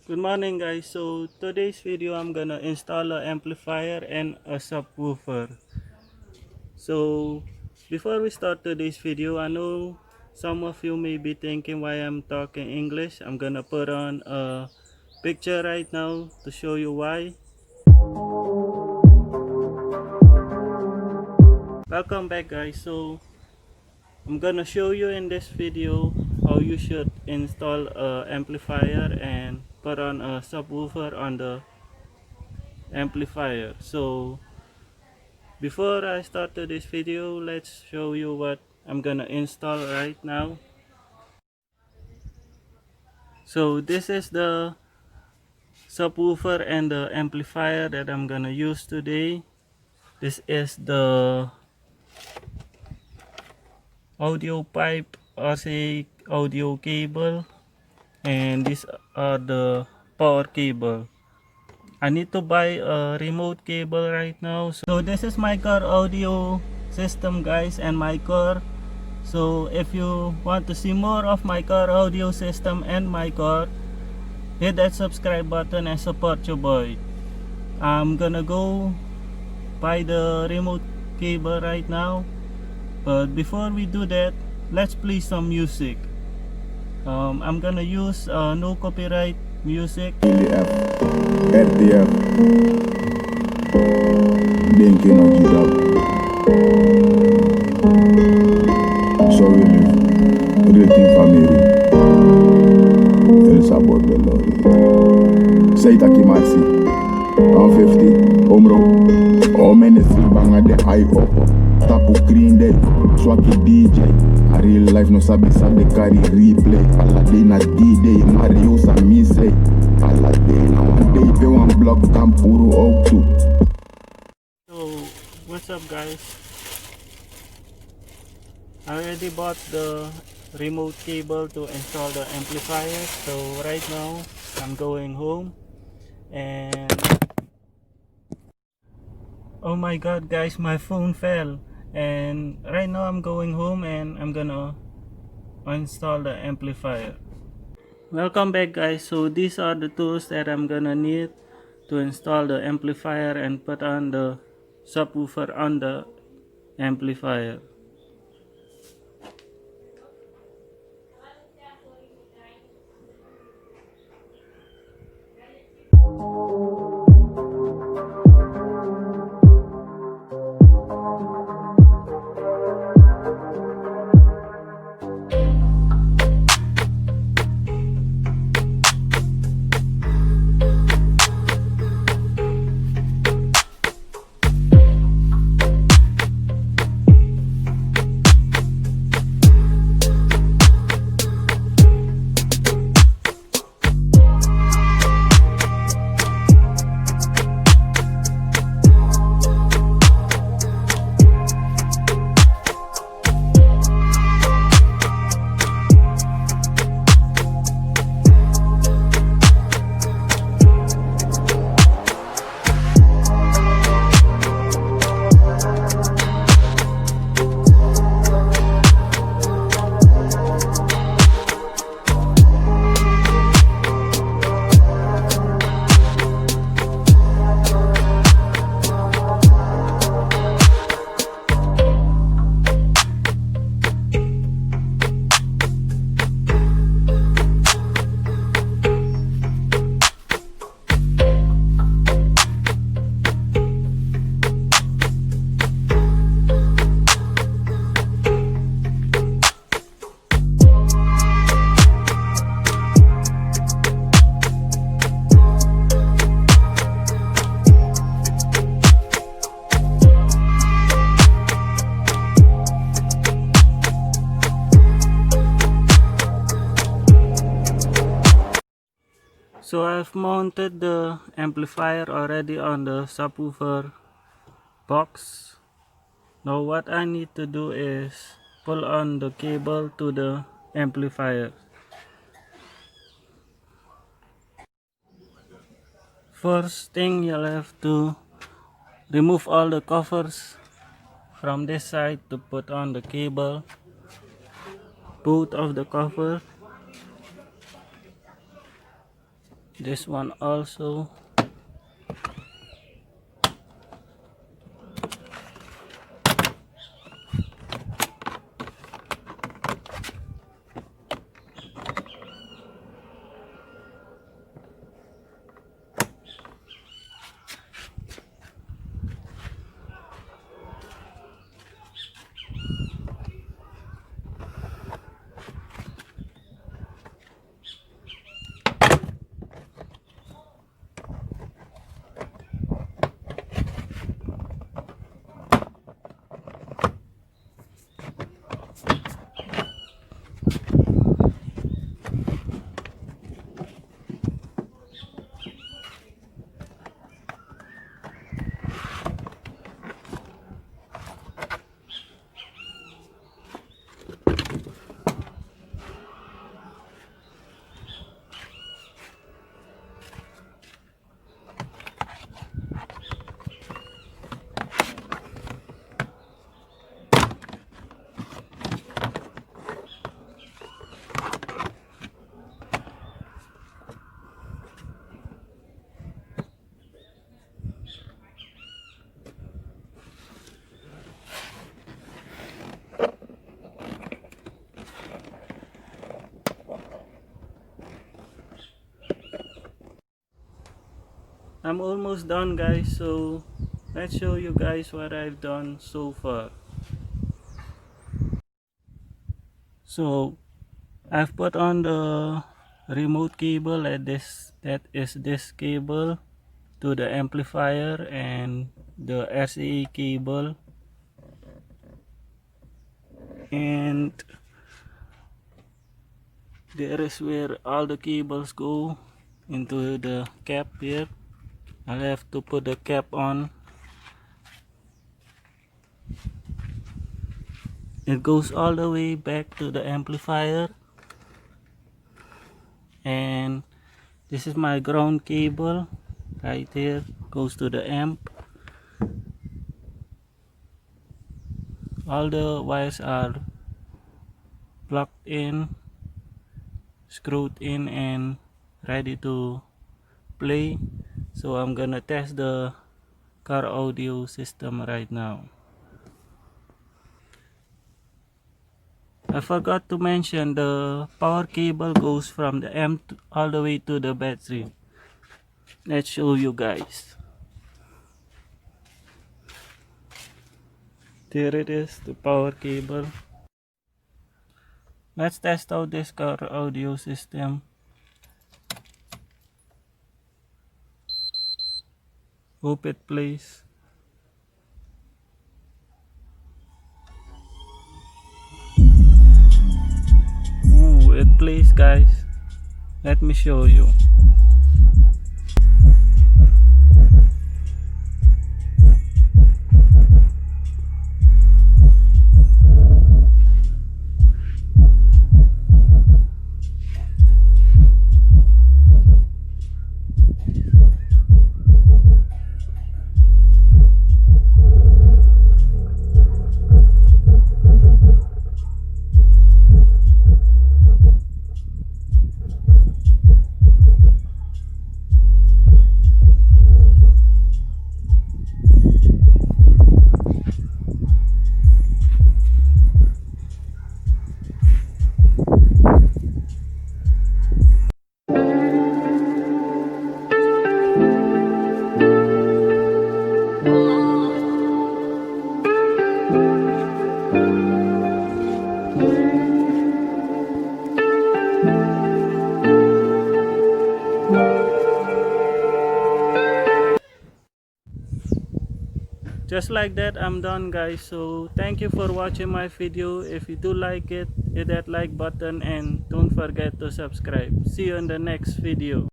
Good morning guys. So today's video I'm gonna install an amplifier and a subwoofer. So before we start today's video, I know some of you may be thinking why I'm talking English. I'm gonna put on a picture right now to show you why. Welcome back guys. So I'm gonna show you in this video how you should install a amplifier and put on a subwoofer on the amplifier. So before I start this video, let's show you what I'm gonna install right now. So this is the subwoofer and the amplifier that I'm gonna use today. This is the audio pipe or say audio cable, and these are the power cable. I need to buy a remote cable right now. So this is my car audio system guys, and my car. So if you want to see more of my car audio system and my car, hit that subscribe button and support your boy. I'm gonna go buy the remote cable right now, but before we do that, let's play some music. I'm gonna use no copyright music. RTF Denke no give up. So we live rating family El Sabor de Lori Seita Kimasi 150 Omro Omenesi banga de high up Tapu green day Swaki DJ A real life no sabi carry replay Aladina D-Day Mario sa mise Aladina one day Pe one block Kampuru out too. So what's up guys, I already bought the remote cable to install the amplifier. So right now I'm going home, and oh my god guys, my phone fell, and right now I'm going home and I'm gonna install the amplifier. Welcome back guys. So these are the tools that I'm gonna need to install the amplifier and put on the subwoofer on the amplifier. So I've mounted the amplifier already on the subwoofer box. Now what I need to do is pull on the cable to the amplifier. First thing, you'll have to remove all the covers from this side to put on the cable. Both of the covers. This one also. I'm almost done, guys, so let's show you guys what I've done so far. So I've put on the remote cable at that is this cable to the amplifier, and the RCA cable, and there is where all the cables go into the cap here. I'll have to put the cap on. It goes all the way back to the amplifier, and this is my ground cable right here, goes to the amp. All the wires are plugged in, screwed in, and ready to play. So I'm gonna test the car audio system right now. I forgot to mention the power cable goes from the amp all the way to the battery. Let's show you guys. There it is, the power cable. Let's test out this car audio system. Hope it plays. Ooh, it plays, guys. Let me show you. Just like that, I'm done, guys. So thank you for watching my video. If you do like it, hit that like button and don't forget to subscribe. See you in the next video.